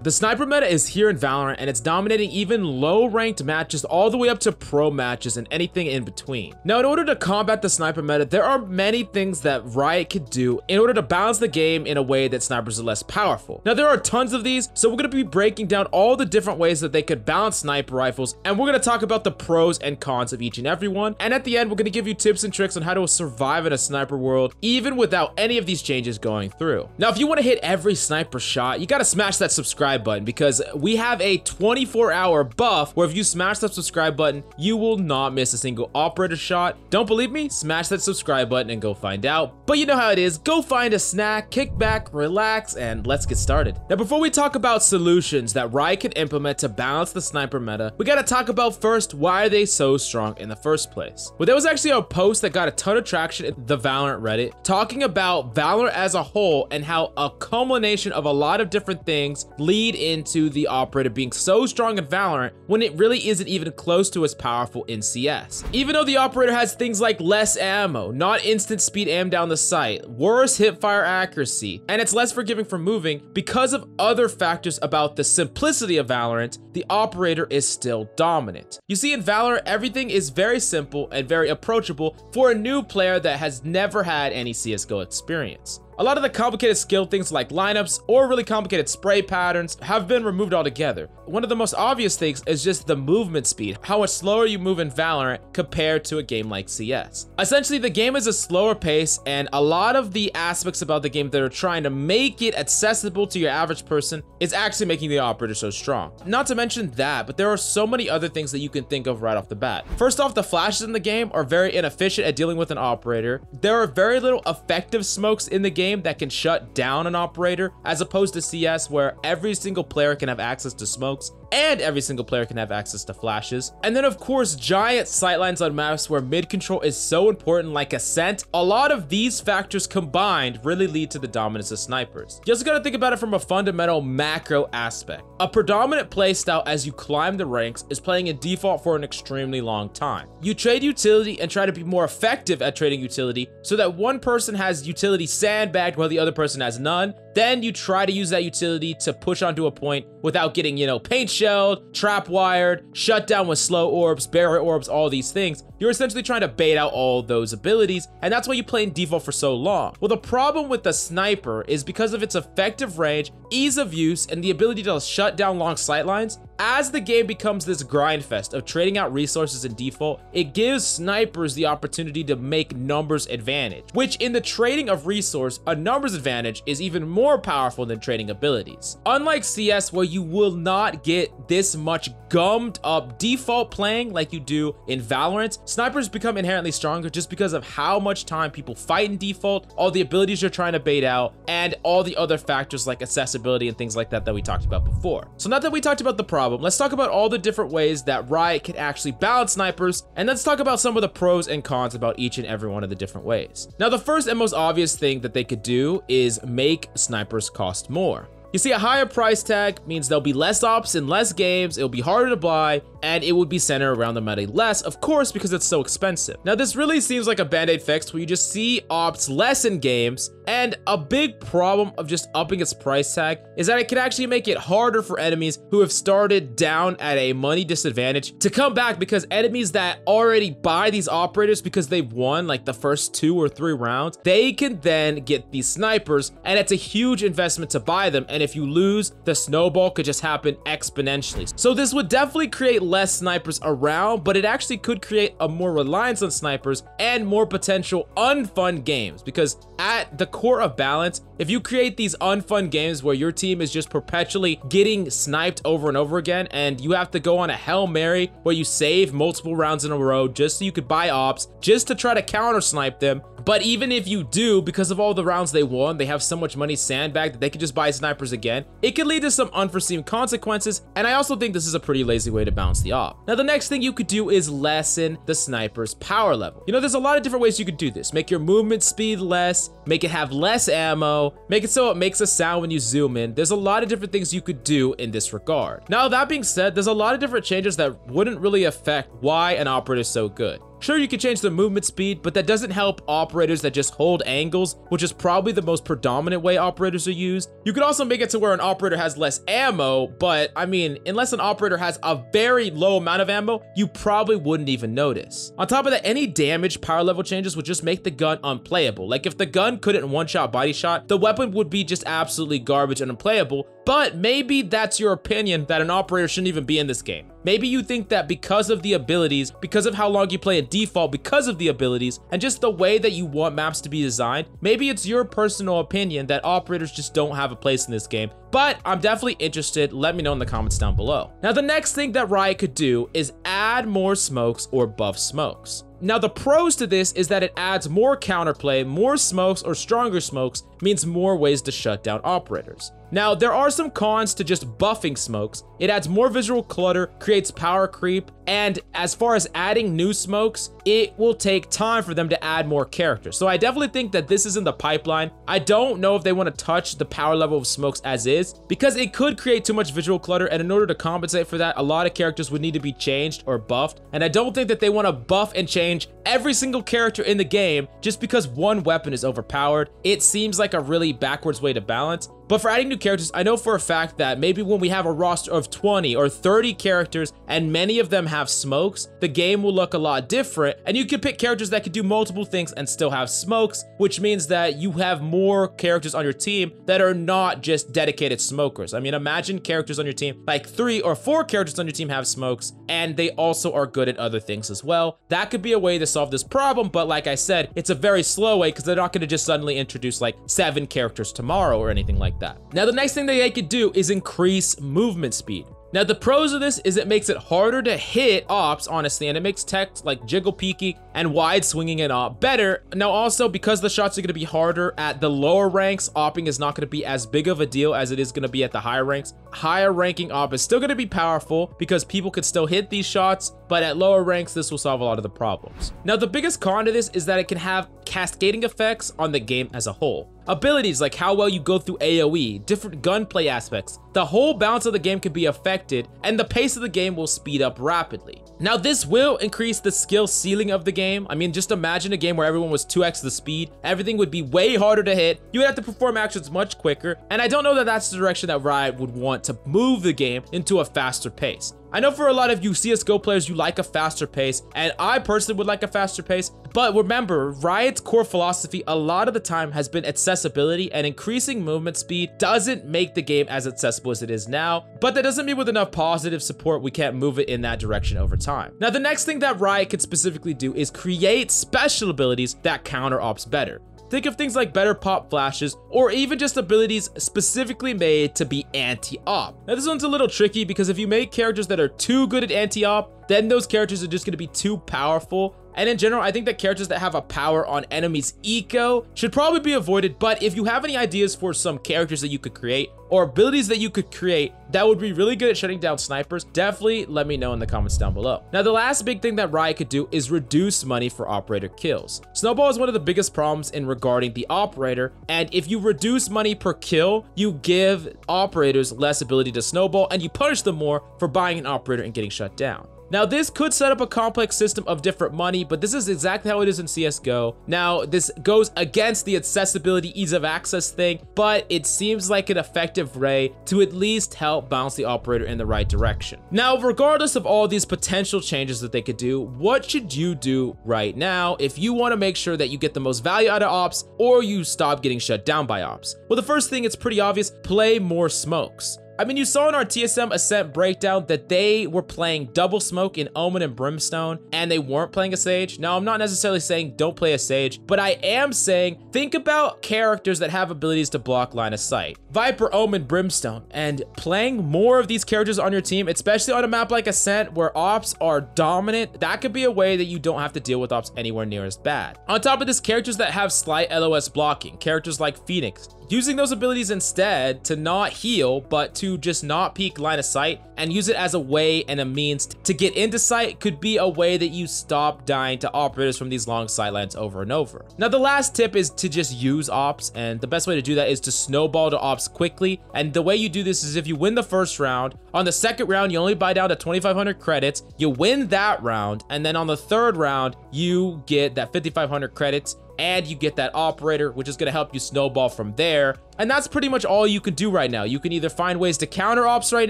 The sniper meta is here in Valorant, and it's dominating even low-ranked matches all the way up to pro matches and anything in between. Now, in order to combat the sniper meta, there are many things that Riot could do in order to balance the game in a way that snipers are less powerful. Now, there are tons of these, so we're going to be breaking down all the different ways that they could balance sniper rifles, and we're going to talk about the pros and cons of each and every one. And at the end, we're going to give you tips and tricks on how to survive in a sniper world, even without any of these changes going through. Now, if you want to hit every sniper shot, you got to smash that subscribe button, because we have a 24-hour buff where if you smash that subscribe button, you will not miss a single operator shot. Don't believe me? Smash that subscribe button and go find out. But you know how it is. Go find a snack, kick back, relax, and let's get started. Now, before we talk about solutions that Riot can implement to balance the sniper meta, we gotta talk about first, why are they so strong in the first place? Well, there was actually a post that got a ton of traction in the Valorant Reddit talking about Valorant as a whole and how a culmination of a lot of different things lead into the operator being so strong in Valorant when it really isn't even close to as powerful in CS. Even though the operator has things like less ammo, not instant speed aim down the sight, worse hipfire accuracy, and it's less forgiving for moving, because of other factors about the simplicity of Valorant, the operator is still dominant. You see, in Valorant, everything is very simple and very approachable for a new player that has never had any CSGO experience. A lot of the complicated skill things like lineups or really complicated spray patterns have been removed altogether. One of the most obvious things is just the movement speed, how much slower you move in Valorant compared to a game like CS. Essentially, the game is a slower pace, and a lot of the aspects about the game that are trying to make it accessible to your average person is actually making the operator so strong. Not to mention that, but there are so many other things that you can think of right off the bat. First off, the flashes in the game are very inefficient at dealing with an operator. There are very little effective smokes in the game that can shut down an operator, as opposed to CS where every single player can have access to smokes and every single player can have access to flashes. And then of course, giant sightlines on maps where mid control is so important, like Ascent. A lot of these factors combined really lead to the dominance of snipers. You also gotta think about it from a fundamental macro aspect. A predominant playstyle as you climb the ranks is playing in default for an extremely long time. You trade utility and try to be more effective at trading utility so that one person has utility sandbagged while the other person has none. Then you try to use that utility to push onto a point without getting, paint shelled, trap wired, shut down with slow orbs, barrier orbs, all these things. You're essentially trying to bait out all those abilities, and that's why you play in default for so long. Well, the problem with the sniper is because of its effective range, ease of use, and the ability to shut down long sightlines. As the game becomes this grind fest of trading out resources in default, it gives snipers the opportunity to make numbers advantage, which in the trading of resource, a numbers advantage is even more powerful than trading abilities. Unlike CS, where you will not get this much gummed up default playing like you do in Valorant, snipers become inherently stronger just because of how much time people fight in default, all the abilities you're trying to bait out, and all the other factors like accessibility and things like that that we talked about before. So now that we talked about the problem, let's talk about all the different ways that Riot can actually balance snipers, and let's talk about some of the pros and cons about each and every one of the different ways. Now, the first and most obvious thing that they could do is make snipers cost more. You see, a higher price tag means there'll be less ops in less games, it'll be harder to buy, and it would be centered around the meta less, of course, because it's so expensive. Now, this really seems like a band-aid fix where you just see ops less in games, and a big problem of just upping its price tag is that it can actually make it harder for enemies who have started down at a money disadvantage to come back, because enemies that already buy these operators because they've won like the first 2 or 3 rounds, they can then get these snipers, and it's a huge investment to buy them, and if you lose, the snowball could just happen exponentially. So this would definitely create less snipers around, but it actually could create a more reliance on snipers and more potential unfun games, because at the core of balance, if you create these unfun games where your team is just perpetually getting sniped over and over again, and you have to go on a Hail Mary where you save multiple rounds in a row just so you could buy ops, just to try to counter snipe them, but even if you do, because of all the rounds they won, they have so much money sandbagged that they can just buy snipers again, it could lead to some unforeseen consequences, and I also think this is a pretty lazy way to balance the op. Now, the next thing you could do is lessen the sniper's power level. There's a lot of different ways you could do this. Make your movement speed less, make it have less ammo, make it so it makes a sound when you zoom in. There's a lot of different things you could do in this regard. Now, that being said, there's a lot of different changes that wouldn't really affect why an operator is so good. Sure, you can change the movement speed, but that doesn't help operators that just hold angles, which is probably the most predominant way operators are used. You could also make it to where an operator has less ammo, but I mean, unless an operator has a very low amount of ammo, you probably wouldn't even notice. On top of that, any damage power level changes would just make the gun unplayable. Like if the gun couldn't one-shot body shot, the weapon would be just absolutely garbage and unplayable. But maybe that's your opinion that an operator shouldn't even be in this game. Maybe you think that because of the abilities, because of how long you play at default, because of the abilities, and just the way that you want maps to be designed, maybe it's your personal opinion that operators just don't have a place in this game. But I'm definitely interested. Let me know in the comments down below. Now, the next thing that Riot could do is add more smokes or buff smokes. Now, the pros to this is that it adds more counterplay. More smokes or stronger smokes means more ways to shut down operators. Now, there are some cons to just buffing smokes. It adds more visual clutter, creates power creep, and as far as adding new smokes, it will take time for them to add more characters. So I definitely think that this is in the pipeline. I don't know if they want to touch the power level of smokes as is, because it could create too much visual clutter, and in order to compensate for that, a lot of characters would need to be changed or buffed. And I don't think that they want to buff and change every single character in the game just because one weapon is overpowered. It seems like a really backwards way to balance. But for adding new characters, I know for a fact that maybe when we have a roster of 20 or 30 characters and many of them have smokes, the game will look a lot different, and you can pick characters that can do multiple things and still have smokes, which means that you have more characters on your team that are not just dedicated smokers. I mean, imagine characters on your team, like 3 or 4 characters on your team have smokes, and they also are good at other things as well. That could be a way to solve this problem, but like I said, it's a very slow way because they're not going to just suddenly introduce like 7 characters tomorrow or anything like that. Now, the next thing that they could do is increase movement speed. Now, the pros of this is it makes it harder to hit ops, honestly, and it makes tech like jiggle peeking and wide swinging an op better. Now, also, because the shots are going to be harder at the lower ranks, opping is not going to be as big of a deal as it is going to be at the higher ranks. Higher ranking op is still going to be powerful because people could still hit these shots, but at lower ranks, this will solve a lot of the problems. Now, the biggest con to this is that it can have cascading effects on the game as a whole. Abilities like how well you go through AoE, different gunplay aspects, the whole balance of the game can be affected, and the pace of the game will speed up rapidly. Now, this will increase the skill ceiling of the game. I mean, just imagine a game where everyone was 2x the speed. Everything would be way harder to hit. You would have to perform actions much quicker, and I don't know that that's the direction that Riot would want to move the game into a faster pace. I know for a lot of you CSGO players, you like a faster pace, and I personally would like a faster pace, but remember, Riot's core philosophy a lot of the time has been accessibility, and increasing movement speed doesn't make the game as accessible as it is now, but that doesn't mean with enough positive support, we can't move it in that direction over time. Now, the next thing that Riot could specifically do is create special abilities that counter ops better. Think of things like better pop flashes, or even just abilities specifically made to be anti-op. Now, this one's a little tricky because if you make characters that are too good at anti-op, then those characters are just going to be too powerful. And in general, I think that characters that have a power on enemies' eco should probably be avoided. But if you have any ideas for some characters that you could create or abilities that you could create that would be really good at shutting down snipers, definitely let me know in the comments down below. Now, the last big thing that Riot could do is reduce money for operator kills. Snowball is one of the biggest problems in regarding the operator, and if you reduce money per kill, you give operators less ability to snowball and you punish them more for buying an operator and getting shut down. Now, this could set up a complex system of different money, but this is exactly how it is in CSGO. Now, this goes against the accessibility, ease of access thing, but it seems like an effective way to at least help bounce the operator in the right direction. Now, regardless of all these potential changes that they could do, what should you do right now if you want to make sure that you get the most value out of ops or you stop getting shut down by ops? Well, the first thing, it's pretty obvious, play more smokes. I mean, you saw in our TSM Ascent breakdown that they were playing double smoke in Omen and Brimstone, and they weren't playing a Sage. Now, I'm not necessarily saying don't play a Sage, but I am saying think about characters that have abilities to block line of sight. Viper, Omen, Brimstone, and playing more of these characters on your team, especially on a map like Ascent where ops are dominant, that could be a way that you don't have to deal with ops anywhere near as bad. On top of this, characters that have slight LOS blocking, characters like Phoenix, using those abilities instead to not heal, but to just not peek line of sight and use it as a way and a means to get into site could be a way that you stop dying to operators from these long sightlines over and over. Now, the last tip is to just use ops, and the best way to do that is to snowball to ops quickly. And the way you do this is if you win the first round, on the second round, you only buy down to 2,500 credits, you win that round, and then on the third round, you get that 5,500 credits, and you get that operator, which is going to help you snowball from there. And that's pretty much all you can do right now. You can either find ways to counter ops right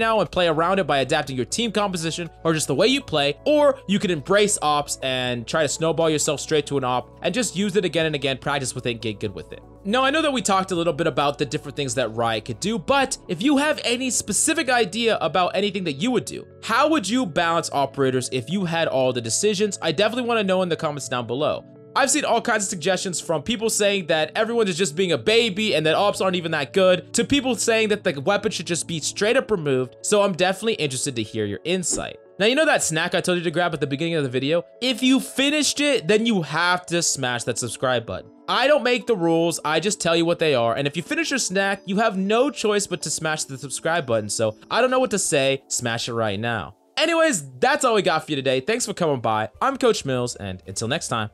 now and play around it by adapting your team composition or just the way you play, or you can embrace ops and try to snowball yourself straight to an op and just use it again and again, practice with it, get good with it. Now, I know that we talked a little bit about the different things that Riot could do, but if you have any specific idea about anything that you would do, how would you balance operators if you had all the decisions? I definitely want to know in the comments down below. I've seen all kinds of suggestions from people saying that everyone is just being a baby and that ops aren't even that good, to people saying that the weapon should just be straight up removed, so I'm definitely interested to hear your insight. Now, you know that snack I told you to grab at the beginning of the video? If you finished it, then you have to smash that subscribe button. I don't make the rules, I just tell you what they are, and if you finish your snack, you have no choice but to smash the subscribe button, so I don't know what to say, smash it right now. Anyways, that's all we got for you today. Thanks for coming by. I'm Coach Mills, and until next time.